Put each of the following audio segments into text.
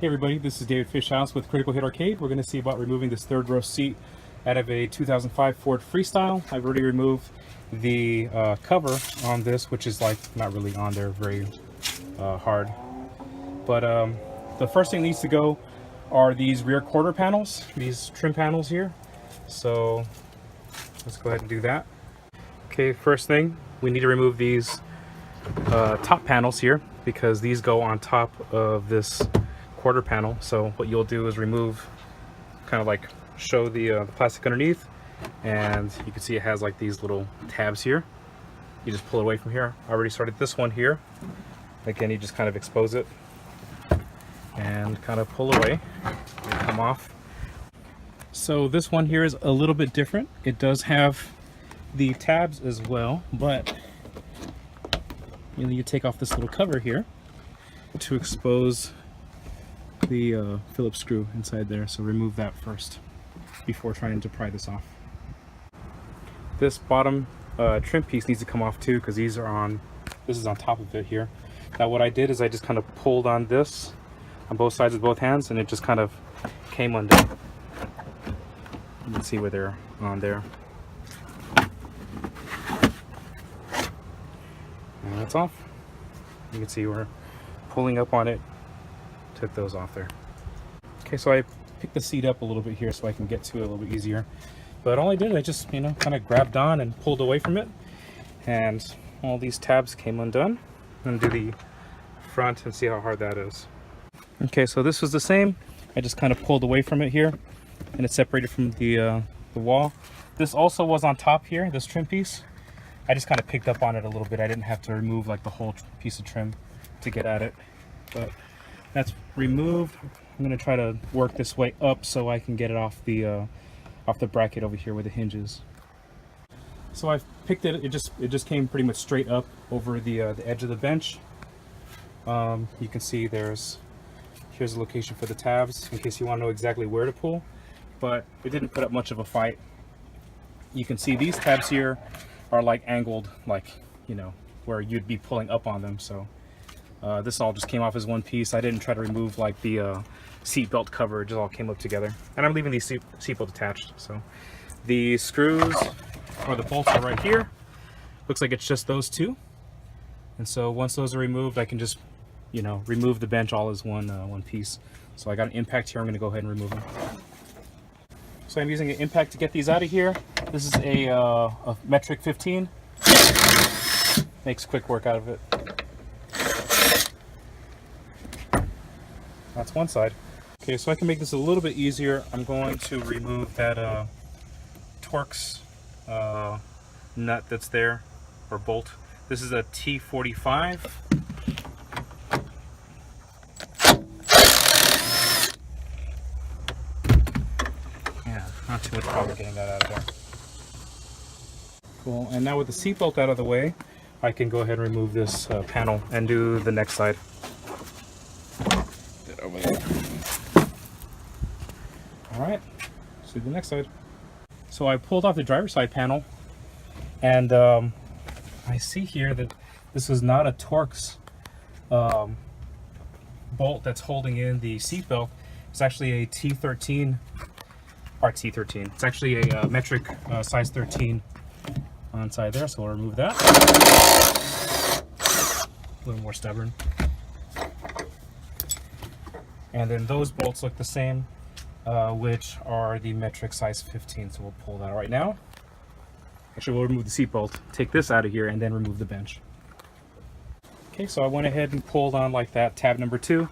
Hey everybody, this is David Fishhouse with Critical Hit Arcade. We're going to see about removing this third row seat out of a 2005 Ford Freestyle. I've already removed the cover on this, which is like not really on there very hard. But the first thing that needs to go are these rear quarter panels, these trim panels here. So let's go ahead and do that. Okay, first thing, we need to remove these top panels here because these go on top of this quarter panel. So what you'll do is remove, kind of like show the plastic underneath, and you can see it has like these little tabs here. You just pull it away from here. I already started this one here. Again, you just kind of expose it and kind of pull away and come off. So this one here is a little bit different. It does have the tabs as well, but you take off this little cover here to expose the Phillips screw inside there. So remove that first before trying to pry this off. This bottom trim piece needs to come off too, because this is on top of it here. Now what I did is I just kind of pulled on this on both sides with both hands, and it just kind of came undone. You can see where they're on there. And that's off. You can see we're pulling up on it. Took those off there. Okay, so I picked the seat up a little bit here so I can get to it a little bit easier. But all I did, I just, kind of grabbed on and pulled away from it, and all these tabs came undone. I'm gonna do the front and see how hard that is. Okay, so this was the same. I just kind of pulled away from it here, and it's separated from the wall. This also was on top here, this trim piece. I just kind of picked up on it a little bit. I didn't have to remove like the whole piece of trim to get at it, but that's removed. I'm going to try to work this way up so I can get it off the bracket over here where the hinge is. So I've picked it. It just came pretty much straight up over the edge of the bench. You can see here's the location for the tabs in case you want to know exactly where to pull, but it didn't put up much of a fight. You can see these tabs here are like angled, like where you'd be pulling up on them. So this all just came off as one piece. I didn't try to remove like the seat belt cover. It just all came up together, and I'm leaving these seat belt attached. So the screws or the bolts are right here. Looks like it's just those two, and so once those are removed, I can just remove the bench all as one piece. So I got an impact here. I'm going to go ahead and remove them. So I'm using an impact to get these out of here. This is a metric 15. Makes quick work out of it. That's one side. Okay, so I can make this a little bit easier. I'm going to remove that Torx nut that's there, or bolt. This is a T45. Yeah, not too much problem getting that out of there. Cool, and now with the seat belt out of the way, I can go ahead and remove this panel and do the next side. Over there. All right, let's do the next side. So I pulled off the driver's side panel, and I see here that this is not a Torx bolt that's holding in the seat belt. It's actually a T13, or T13. It's actually a metric size 13 on side there, so we'll remove that. A little more stubborn. And then those bolts look the same, which are the metric size 15, so we'll pull that out right now. Actually, we'll remove the seat bolt, take this out of here, and then remove the bench. Okay, so I went ahead and pulled on like that, tab number 2,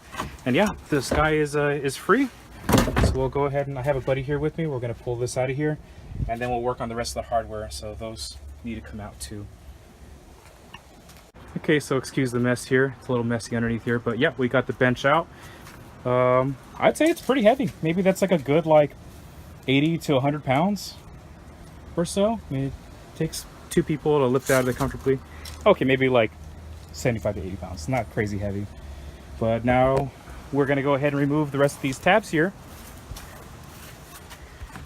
and yeah, this guy is free. So we'll go ahead, and I have a buddy here with me. We're going to pull this out of here, and then we'll work on the rest of the hardware. So those need to come out too. Okay, so excuse the mess here. It's a little messy underneath here, but yeah, we got the bench out. I'd say it's pretty heavy. Maybe that's like a good 80 to 100 pounds or so. I mean, it takes 2 people to lift out of it comfortably. Okay, maybe like 75 to 80 pounds. Not crazy heavy. But now we're going to go ahead and remove the rest of these tabs here.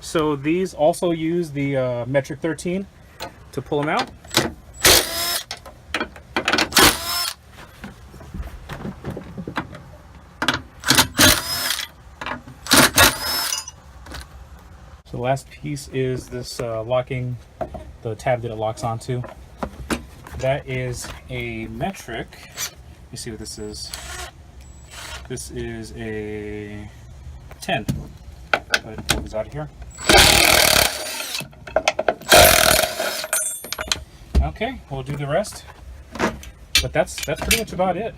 So these also use the metric 13 to pull them out. So the last piece is this locking, the tab that it locks onto. That is a metric. You see what this is? This is a 10. But pull this out of here. Okay, we'll do the rest. But that's pretty much about it.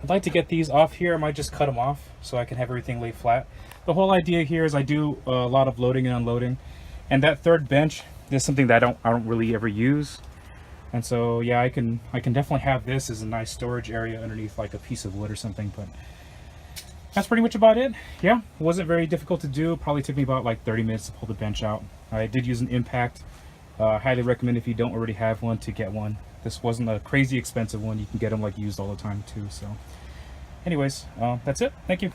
I'd like to get these off here. I might just cut them off so I can have everything laid flat. The whole idea here is I do a lot of loading and unloading, and that third bench is something that I don't really ever use. And so yeah, I can definitely have this as a nice storage area underneath like a piece of wood or something. But that's pretty much about it. Yeah, it wasn't very difficult to do. Probably took me about like 30 minutes to pull the bench out. I did use an impact. Highly recommend if you don't already have one to get one. This wasn't a crazy expensive one. You can get them like used all the time too. So anyways, that's it. Thank you.